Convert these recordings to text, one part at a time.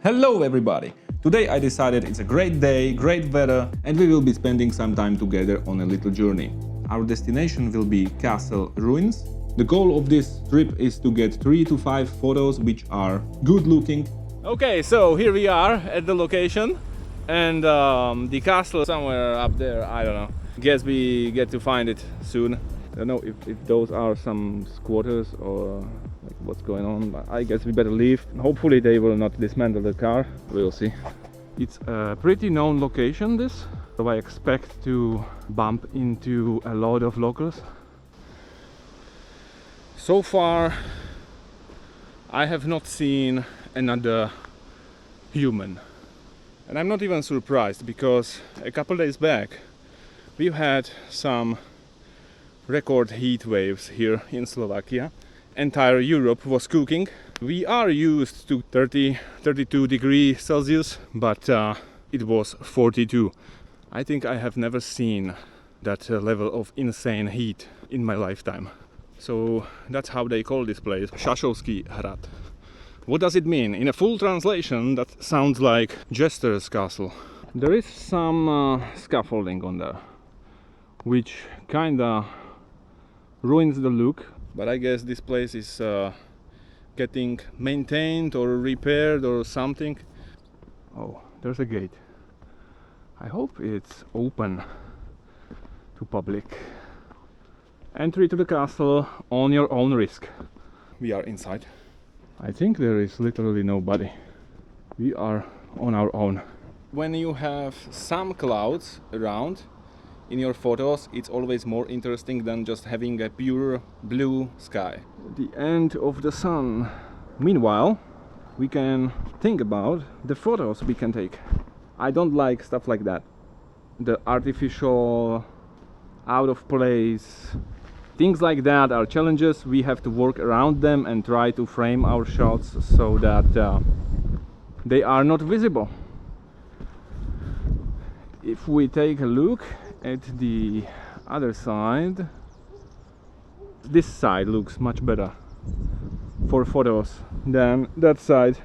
Hello everybody! Today I decided it's a great day, great weather, and we will be spending some time together on a little journey. Our destination will be Castle Ruins. The goal of this trip is to get 3 to 5 photos which are good looking. Okay, so here we are at the location, and the castle somewhere up there, I don't know. Guess we get to find it soon. I don't know if those are some squatters or like what's going on, but I guess we better leave. Hopefully they will not dismantle the car. We'll see. It's a pretty known location, this, so I expect to bump into a lot of locals. So far I have not seen another human, and I'm not even surprised, because a couple days back we've had some record heat waves here in Slovakia. Entire Europe was cooking. We are used to 32 degrees Celsius, but it was 42. I think I have never seen that level of insane heat in my lifetime. So that's how they call this place, Šašovský hrad. What does it mean? In a full translation, that sounds like Jester's castle. There is some scaffolding on there, which kinda ruins the look, but I guess this place is getting maintained or repaired or something. Oh, there's a gate. I hope it's open to public. Entry to the castle on your own risk. We are inside. I think there is literally nobody. We are on our own. When you have some clouds around in your photos, it's always more interesting than just having a pure blue sky. The end of the sun. Meanwhile, we can think about the photos we can take. I don't like stuff like that. The artificial, out of place, things like that are challenges. We have to work around them and try to frame our shots so that they are not visible. If we take a look at the other side, this side looks much better for photos than that side,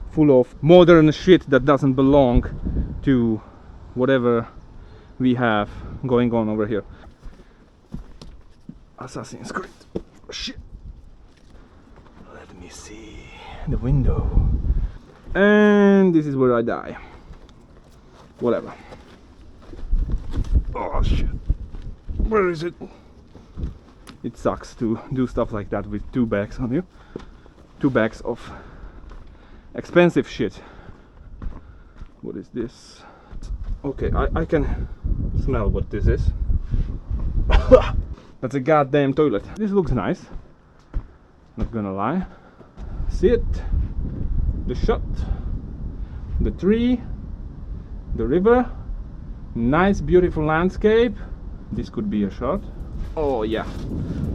full of modern shit that doesn't belong to whatever we have going on over here. Assassin's Creed. Shit. Let me see the window. And this is where I die. Whatever. Oh shit. Where is it? It sucks to do stuff like that with 2 bags on you. 2 bags of expensive shit. What is this? Okay, I can smell what this is. That's a goddamn toilet. This looks nice, not gonna lie. See it? The shot, the tree, the river. Nice, beautiful landscape. This could be a shot. Oh yeah,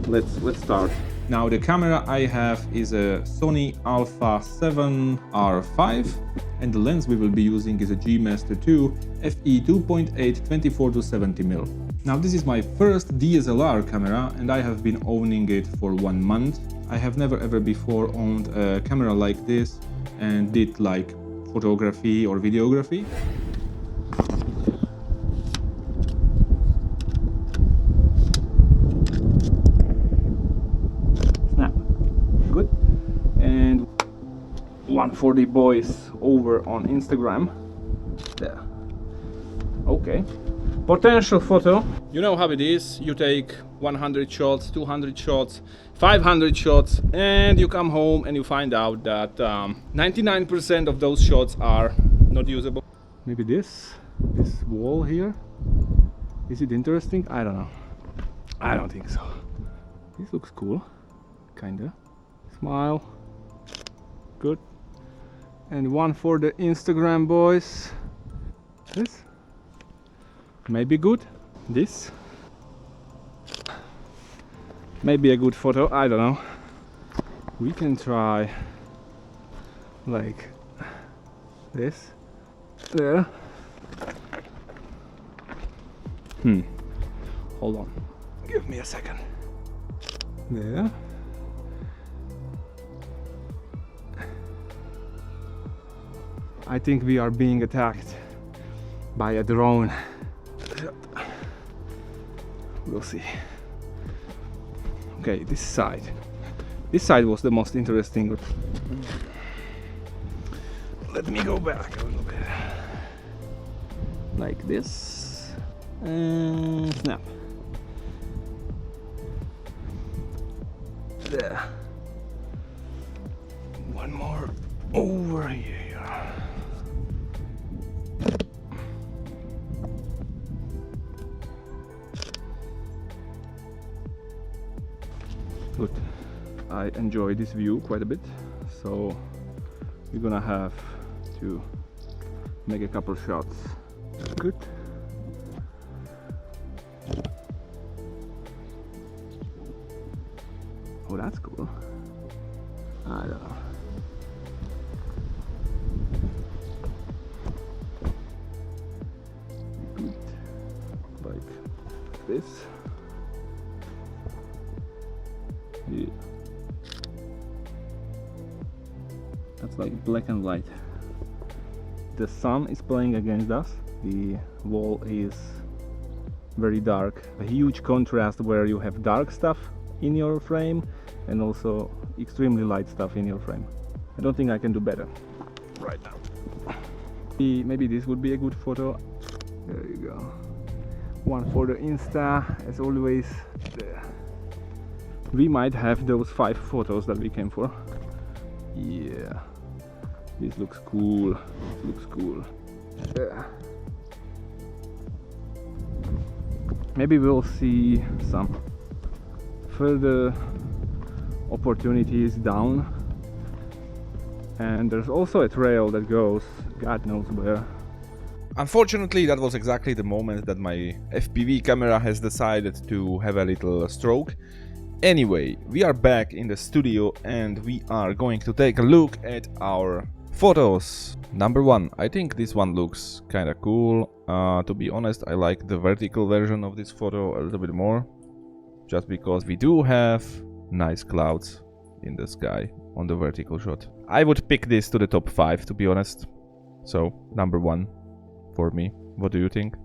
let's start. Now the camera I have is a Sony Alpha 7 R5, and the lens we will be using is a G Master 2 FE 2.8 24-70mm. Now this is my first DSLR camera, and I have been owning it for 1 month. I have never ever before owned a camera like this and did like photography or videography. One for the boys over on Instagram. There. Okay. Potential photo. You know how it is. You take 100 shots, 200 shots, 500 shots, and you come home and you find out that 99% of those shots are not usable. Maybe this wall here. Is it interesting? I don't know. I don't think so. This looks cool. Kinda. Smile. Good. And one for the Instagram boys. This maybe good. This maybe a good photo. I don't know. We can try like this. There. Hold on. Give me a second. There. I think we are being attacked by a drone. We'll see. Okay, this side. This side was the most interesting. Let me go back a little bit. Like this. And snap. There. One more over here. Good. I enjoy this view quite a bit, so we're gonna have to make a couple shots. Good. Oh, that's cool. I don't know. Good. Like this. Yeah. That's like black and white. The sun is playing against us. The wall is very dark. A huge contrast where you have dark stuff in your frame and also extremely light stuff in your frame. I don't think I can do better right now. Maybe this would be a good photo. There you go. One for the Insta, as always. There. We might have those 5 photos that we came for. Yeah, this looks cool. This looks cool. Yeah. Maybe we'll see some further opportunities down. And there's also a trail that goes God knows where. Unfortunately, that was exactly the moment that my FPV camera has decided to have a little stroke. Anyway, we are back in the studio and we are going to take a look at our photos. Number 1, I think this one looks kinda cool. To be honest, I like the vertical version of this photo a little bit more. Just because we do have nice clouds in the sky on the vertical shot. I would pick this to the top 5, to be honest. So, number 1 for me. What do you think?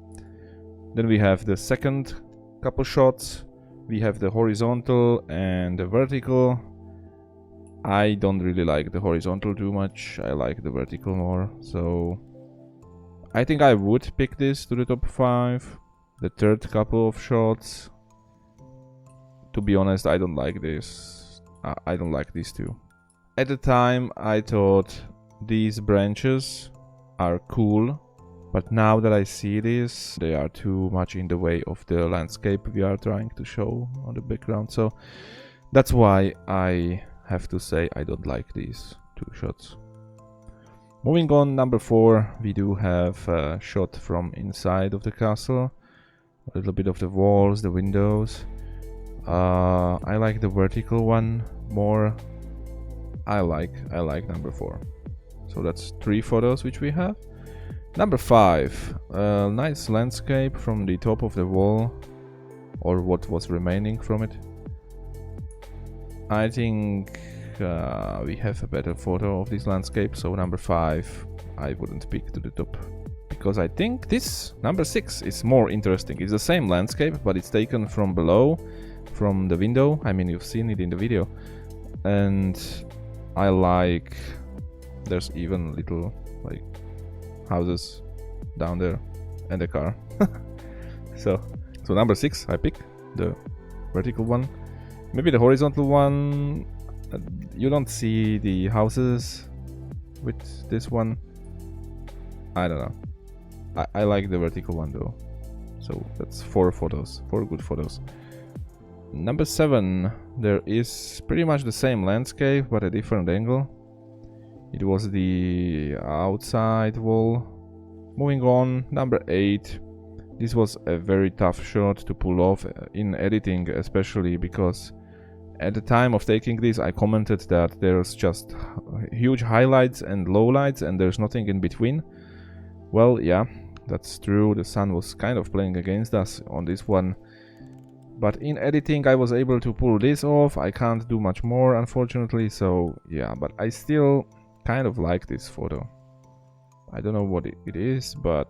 Then we have the second couple shots. We have the horizontal and the vertical. I don't really like the horizontal too much. I like the vertical more. So I think I would pick this to the top 5. The third couple of shots. To be honest, I don't like this. I don't like these two. At the time, I thought these branches are cool. But now that I see this, they are too much in the way of the landscape we are trying to show on the background. So that's why I have to say I don't like these 2 shots. Moving on, number 4, we do have a shot from inside of the castle. A little bit of the walls, the windows. I like the vertical one more. I like number 4. So that's 3 photos which we have. Number 5, a nice landscape from the top of the wall, or what was remaining from it. I think we have a better photo of this landscape, so number 5 I wouldn't pick to the top. Because I think this, number 6, is more interesting. It's the same landscape, but it's taken from below, from the window. I mean, you've seen it in the video. And I like, there's even little, like, houses down there and a car. so number 6 I pick the vertical one. Maybe the horizontal one, you don't see the houses with this one. I don't know. I like the vertical one though. So that's 4 photos, 4 good photos. Number 7, there is pretty much the same landscape but a different angle. It was the outside wall. Moving on, number 8. This was a very tough shot to pull off in editing, especially because at the time of taking this I commented that there's just huge highlights and lowlights and there's nothing in between. Well, yeah, that's true. The sun was kind of playing against us on this one. But in editing I was able to pull this off. I can't do much more, unfortunately, so yeah, but I still kind of like this photo. I don't know what it is, but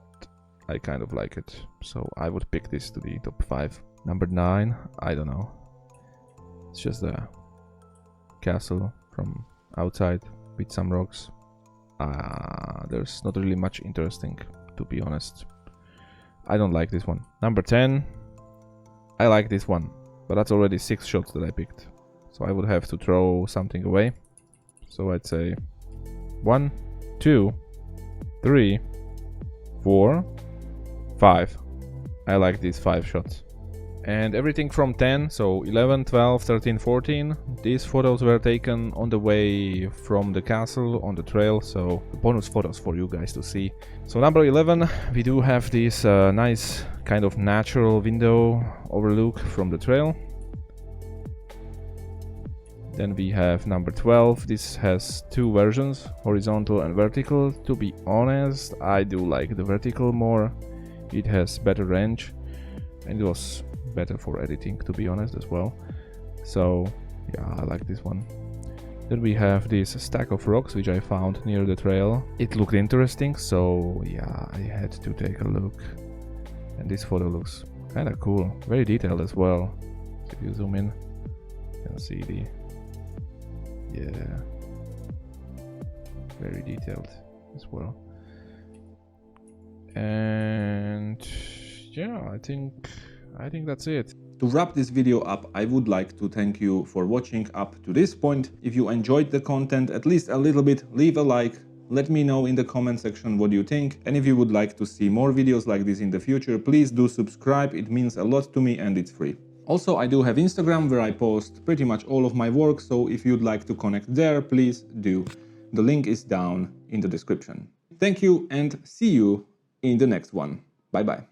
I kind of like it. So I would pick this to the top 5. Number 9, I don't know. It's just a castle from outside with some rocks. There's not really much interesting, to be honest. I don't like this one. Number 10, I like this one, but that's already 6 shots that I picked. So I would have to throw something away. So I'd say 1, 2, 3, 4, 5. I like these 5 shots. And everything from 10, so 11, 12, 13, 14, these photos were taken on the way from the castle on the trail, so bonus photos for you guys to see. So number 11, we do have this nice kind of natural window overlook from the trail. Then we have number 12, this has 2 versions, horizontal and vertical. To be honest, I do like the vertical more, it has better range, and it was better for editing, to be honest, as well. So yeah, I like this one. Then we have this stack of rocks which I found near the trail. It looked interesting, so yeah, I had to take a look. And this photo looks kind of cool, very detailed as well. So if you zoom in, you can see the, yeah, very detailed as well. And yeah, I think that's it. To wrap this video up, I would like to thank you for watching up to this point. If you enjoyed the content at least a little bit, leave a like. Let me know in the comment section what you think. And if you would like to see more videos like this in the future, please do subscribe. It means a lot to me and it's free. Also, I do have Instagram where I post pretty much all of my work. So if you'd like to connect there, please do. The link is down in the description. Thank you and see you in the next one. Bye bye.